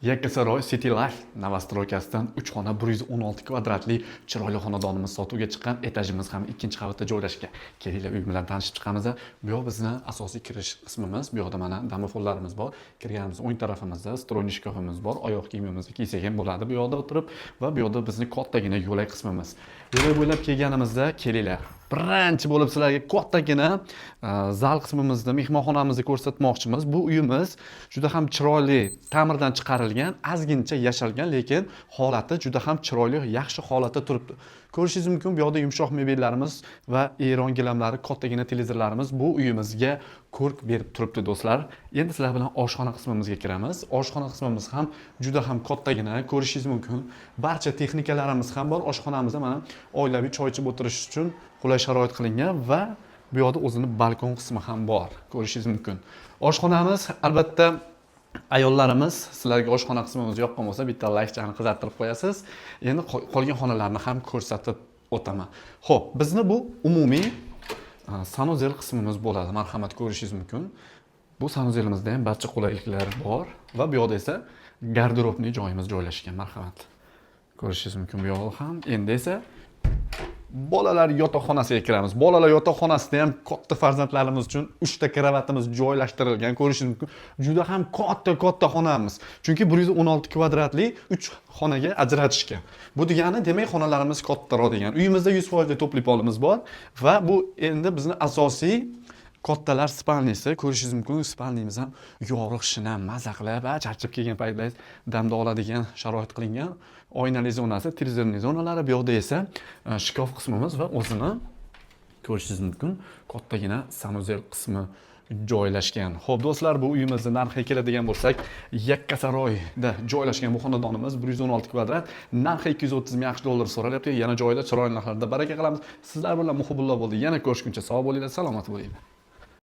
Yakkasaroy City Life Novostroykasidan 3 xona 116 kvadratli chiroyli xonadonimiz sotuvga chiqqan. Etajimiz ham ikkinchi qavatda joylashgan. Kelinglar uy bilan tanishib chiqamiz. Bu yoq bizni asosiy kirish qismimiz. Bu yoqda mana domofonlarimiz bor. Kirganimiz o'ng tarafimizda stroyniy shkafimiz bor. Oyoq kiyimimizni kiysak ham bo'ladi bu yoqda o'tirib va bu yoqda bizni kattagina yo'lak qismimiz. Yo'lak bo'ylab kelganimizda kelinglar. Birinchi bo'lib sizlarga kattagina zal qismimizni, mehmonxonamizni ko'rsatmoqchimiz. Bu uyimiz juda ham chiroyli, ta'mirdan chiqarilgan, ozgincha yashalgan, lekin holati juda ham chiroyli, yaxshi holatda turibdi. Ko'rishingiz mumkin, bu yoqda yumshoq mebellarimiz va Eron gilamlari, kattagina televizorlarimiz bu uyimizga ko'rk berib turibdi do'stlar. Endi sizlar bilan oshxona qismimizga kiramiz. Oshxona qismimiz ham juda ham kattagina, ko'rishingiz mumkin. Barcha texnikalarimiz ham bor. Oshxonamizda mana oilaviy choy ichib o'tirish uchun qulay sharoit qilingan va bu yoqda o'zini balkon qismi ham bor. Ko'rishingiz mumkin. Oshxonamiz albatta ayollarimiz, sizlarga oshxona qismimiz yoqqan bo'lsa, bitta layfchani qizartirib qo'yasiz. Endi qolgan xonalarni ham ko'rsatib o'taman. Xo'p, bizni bu umumiy sanuzel qismimiz bo'ladi. Marhamat, ko'rishingiz mumkin. Bu sanuzelimizda ham barcha qulayliklar bor va bu yoqda esa garderobli joyimiz joylashgan. Marhamat. Ko'rishingiz mumkin bu yoqda ham. Endi esa bolalar yotoqxonasiga kiramiz. Bolalar yotoqxonasida ham katta farzandlarimiz uchun 3 ta kravatimiz joylashtirilgan. Ko'rishingiz mumkin. Juda ham katta xonamiz. Chunki 116 kvadratli 3 xonaga ajratishgan. Bu degani demak xonalarimiz kattaroq degan. Uyimizda 100% to'pli polimiz bor va bu endi bizni asosiy kattalar spalnisi. Ko'rishingiz mumkin, spalnimiz ham yorug', shinam, maza qilib, charchab kelgan paytlaringiz damda oladigan sharoit qilingan. Oynali zonasi, televizorli zonalari, bu yoqda esa shkaf qismimiz va o'zini ko'rishingiz mumkin kattagina sanuzel qismi joylashgan. Xo'p do'stlar, bu uyimizni narxiga keladigan bo'lsak, Yakkasaroyda joylashgan bu xonadonimiz 116 kvadrat, narxi 230 ming AQSh dollari so'ralyapti. Yana joylar chiroyli narxlarda baraka qilamiz. Sizlar bilan Muhibulloh bo'ldi. Yana ko'rishguncha sog' bo'linglar, salomat bo'linglar.